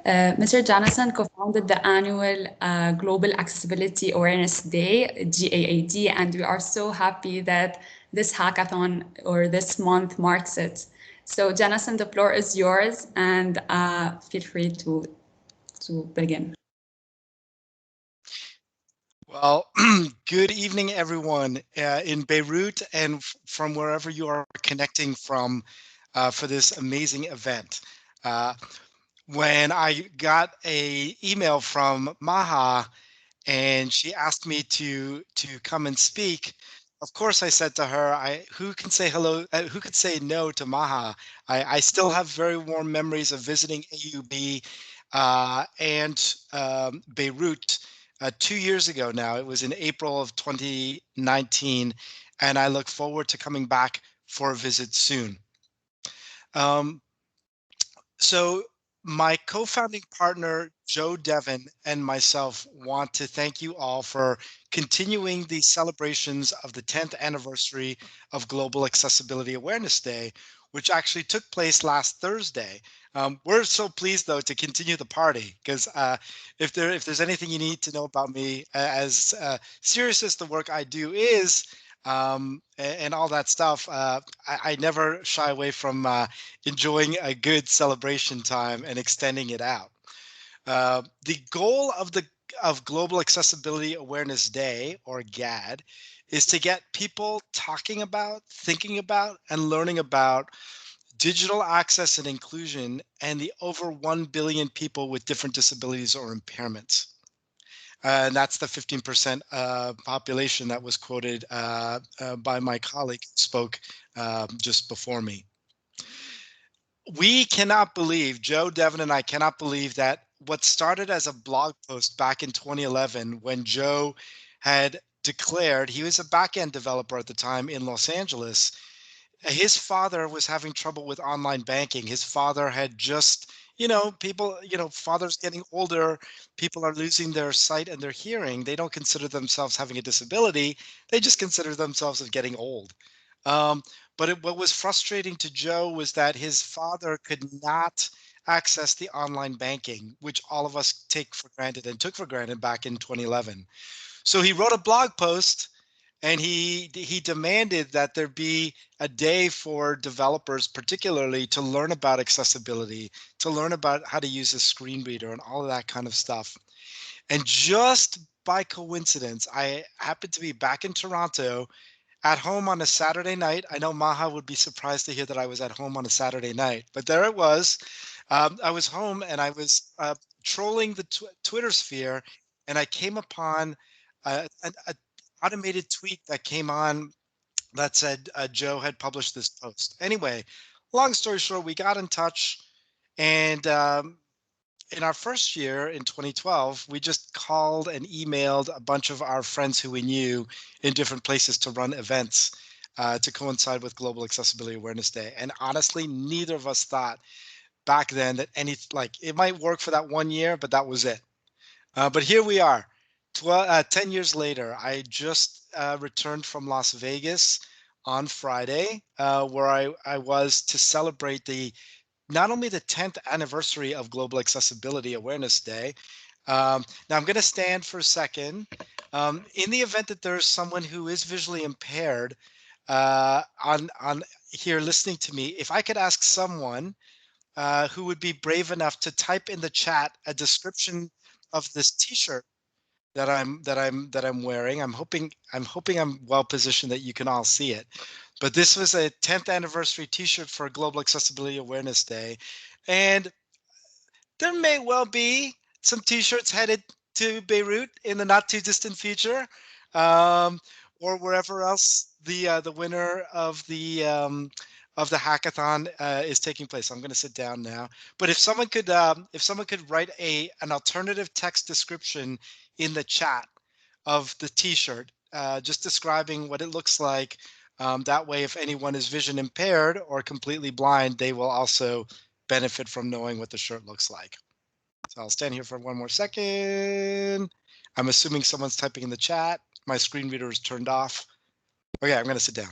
Mr. Jennison co-founded the annual Global Accessibility Awareness Day, GAAD, and we are so happy that this hackathon or this month marks it. So Jennison, the floor is yours, and feel free to begin. Well, good evening, everyone in Beirut and from wherever you are connecting from for this amazing event. When I got an email from Maha and she asked me to come and speak, of course I said to her, who can say hello, who could say no to Maha? I still have very warm memories of visiting AUB and Beirut 2 years ago now. It was in April of 2019, and I look forward to coming back for a visit soon. So my co-founding partner, Joe Devon, and myself want to thank you all for continuing the celebrations of the 10th anniversary of Global Accessibility Awareness Day, which actually took place last Thursday. We're so pleased, though, to continue the party because if there's anything you need to know about me, as serious as the work I do is, and all that stuff, I never shy away from enjoying a good celebration time and extending it out. The goal of Global Accessibility Awareness Day, or GAAD, is to get people talking about, thinking about, and learning about digital access and inclusion and the over 1 billion people with different disabilities or impairments. And that's the 15% population that was quoted by my colleague who spoke just before me. We cannot believe, Joe, Devon, and I cannot believe that what started as a blog post back in 2011 when Joe had declared, he was a back-end developer at the time in Los Angeles, his father was having trouble with online banking. His father had just, people, fathers getting older, people are losing their sight and their hearing. They don't consider themselves having a disability. They just consider themselves as getting old. But what was frustrating to Joe was that his father could not access the online banking, which all of us take for granted and took for granted back in 2011. So he wrote a blog post and he demanded that there be a day for developers, particularly, to learn about accessibility, to learn about how to use a screen reader and all of that kind of stuff. And just by coincidence, I happened to be back in Toronto at home on a Saturday night. I know Maha would be surprised to hear that I was at home on a Saturday night, but there it was. I was home and I was trolling the Twitter sphere, and I came upon an automated tweet that came on that said Joe had published this post. Anyway, long story short, we got in touch, and in our first year in 2012, we just called and emailed a bunch of our friends who we knew in different places to run events to coincide with Global Accessibility Awareness Day. And honestly, neither of us thought back then that it might work for that 1 year, but that was it. But here we are, 10 years later. I just returned from Las Vegas on Friday, where I was to celebrate not only the 10th anniversary of Global Accessibility Awareness Day. Now I'm going to stand for a second. In the event that there's someone who is visually impaired on here listening to me, if I could ask someone who would be brave enough to type in the chat a description of this T-shirt that I'm wearing. I'm hoping I'm well positioned that you can all see it. But this was a 10th anniversary T-shirt for Global Accessibility Awareness Day, and there may well be some T-shirts headed to Beirut in the not too distant future, or wherever else the winner of the hackathon is taking place. I'm going to sit down now. But if someone could write an alternative text description in the chat of the T-shirt, just describing what it looks like. That way, if anyone is vision impaired or completely blind, they will also benefit from knowing what the shirt looks like. So I'll stand here for one more second. I'm assuming someone's typing in the chat. My screen reader is turned off. Okay, I'm going to sit down.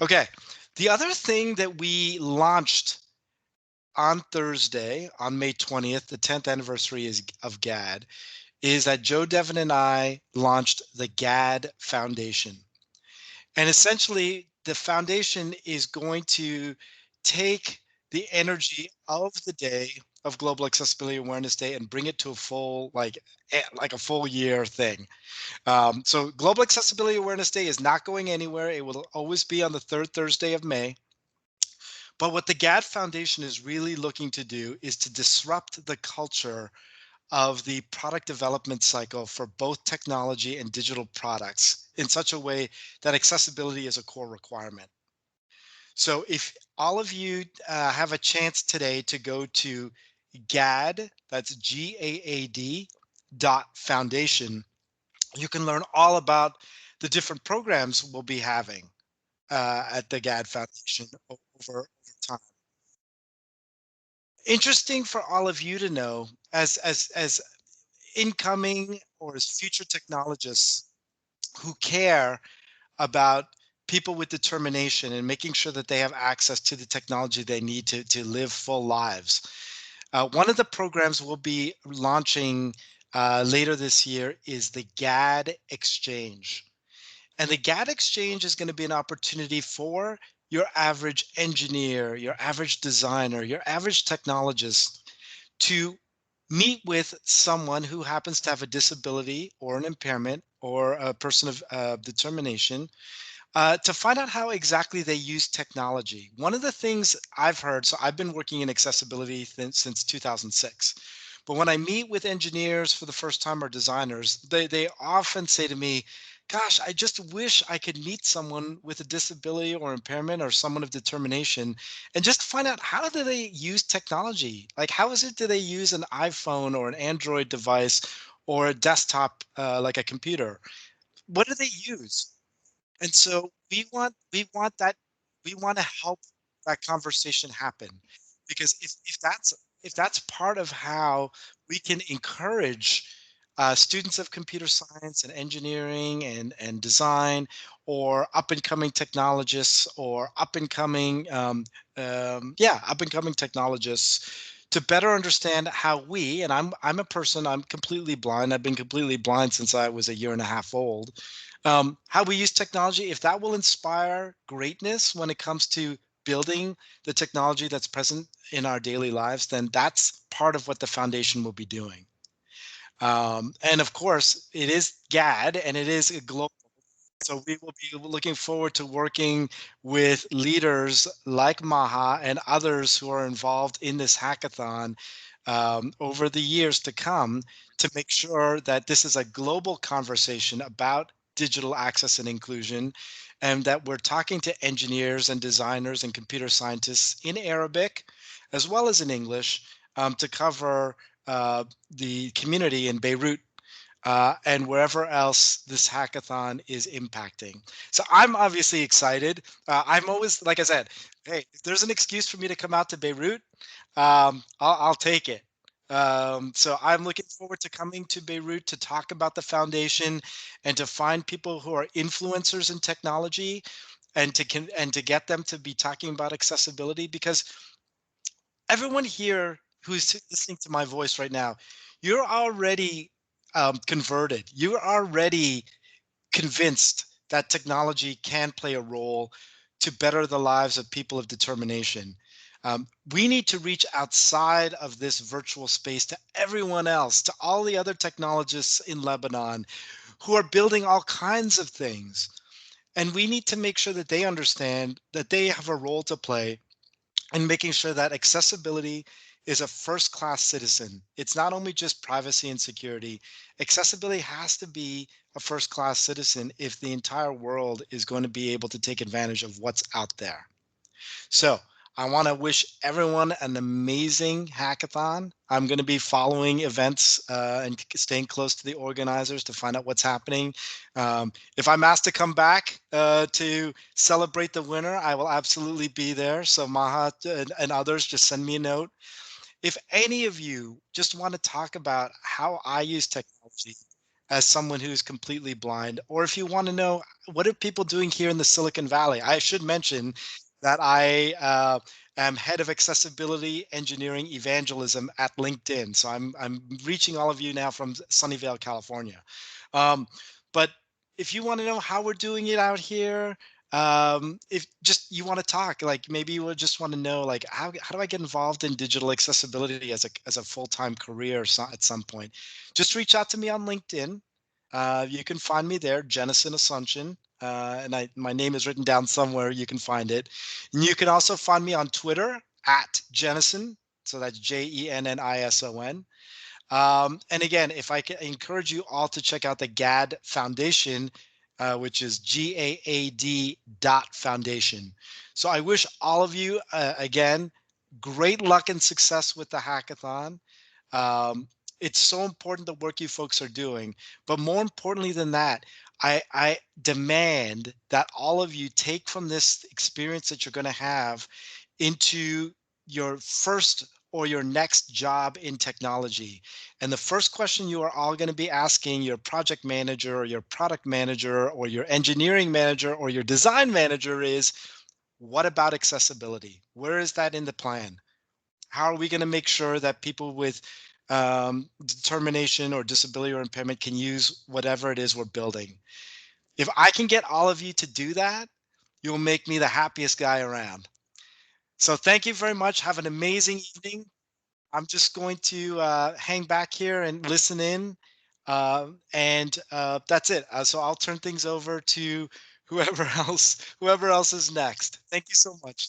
Okay, the other thing that we launched on Thursday, on May 20th, the 10th anniversary of GAD, is that Joe Devon and I launched the GAD Foundation. And essentially, the foundation is going to take the energy of the day of Global Accessibility Awareness Day and bring it to a full, like a full year thing. So Global Accessibility Awareness Day is not going anywhere. It will always be on the third Thursday of May. But what the GAD Foundation is really looking to do is to disrupt the culture of the product development cycle for both technology and digital products in such a way that accessibility is a core requirement. So if all of you have a chance today to go to GAD, that's GAAD .foundation, you can learn all about the different programs we'll be having at the GAD Foundation over time. Interesting for all of you to know, as incoming or as future technologists who care about people with determination and making sure that they have access to the technology they need to live full lives. One of the programs we'll be launching later this year is the GAD Exchange. And the GAD Exchange is going to be an opportunity for your average engineer, your average designer, your average technologist to meet with someone who happens to have a disability or an impairment or a person of determination to find out how exactly they use technology. One of the things I've heard, so I've been working in accessibility since 2006. But when I meet with engineers for the first time or designers, they often say to me, gosh, I just wish I could meet someone with a disability or impairment or someone of determination and just find out how do they use technology? Like, how is it do they use an iPhone or an Android device or a desktop like a computer? What do they use? And so we want to help that conversation happen because if that's part of how we can encourage students of computer science and engineering and design or up and coming technologists or up and coming technologists to better understand how we and I'm a person I'm completely blind. I've been completely blind since I was a year and a half old. How we use technology, if that will inspire greatness when it comes to building the technology that's present in our daily lives, then that's part of what the foundation will be doing. And of course, it is GAD and it is a global. So we will be looking forward to working with leaders like Maha and others who are involved in this hackathon over the years to come to make sure that this is a global conversation about digital access and inclusion, and that we're talking to engineers and designers and computer scientists in Arabic as well as in English to cover the community in Beirut and wherever else this hackathon is impacting. So I'm obviously excited. I'm always, like I said, hey, if there's an excuse for me to come out to Beirut, I'll take it. So I'm looking forward to coming to Beirut to talk about the foundation and to find people who are influencers in technology and and to get them to be talking about accessibility because everyone here who's listening to my voice right now, you're already converted. You're already convinced that technology can play a role to better the lives of people of determination. We need to reach outside of this virtual space to everyone else, to all the other technologists in Lebanon who are building all kinds of things. And we need to make sure that they understand that they have a role to play and making sure that accessibility is a first class citizen. It's not only just privacy and security. Accessibility has to be a first class citizen if the entire world is going to be able to take advantage of what's out there. So I want to wish everyone an amazing hackathon. I'm going to be following events and staying close to the organizers to find out what's happening. If I'm asked to come back to celebrate the winner, I will absolutely be there. So Maha and others, just send me a note. If any of you just want to talk about how I use technology as someone who's completely blind, or if you want to know what are people doing here in the Silicon Valley, I should mention that I am head of accessibility engineering evangelism at LinkedIn. So I'm reaching all of you now from Sunnyvale, California. Um, but if you want to know how we're doing it out here, if just you want to talk, like maybe you would just want to know, like how do I get involved in digital accessibility as a full-time career at some point, just reach out to me on LinkedIn. You can find me there, Jennison Assenssion, and my name is written down somewhere. You can find it, and you can also find me on Twitter at Jennison. So that's Jennison. And again, if I can encourage you all to check out the GAD Foundation, which is GAAD dot foundation. So I wish all of you, again, great luck and success with the hackathon. Um, it's so important the work you folks are doing. But more importantly than that, I demand that all of you take from this experience that you're going to have into your first or your next job in technology. And the first question you are all going to be asking your project manager or your product manager or your engineering manager or your design manager is, what about accessibility? Where is that in the plan? How are we going to make sure that people with determination or disability or impairment can use whatever it is we're building? If I can get all of you to do that, you'll make me the happiest guy around. So thank you very much. Have an amazing evening. I'm just going to hang back here and listen in. And that's it. So I'll turn things over to whoever else is next. Thank you so much.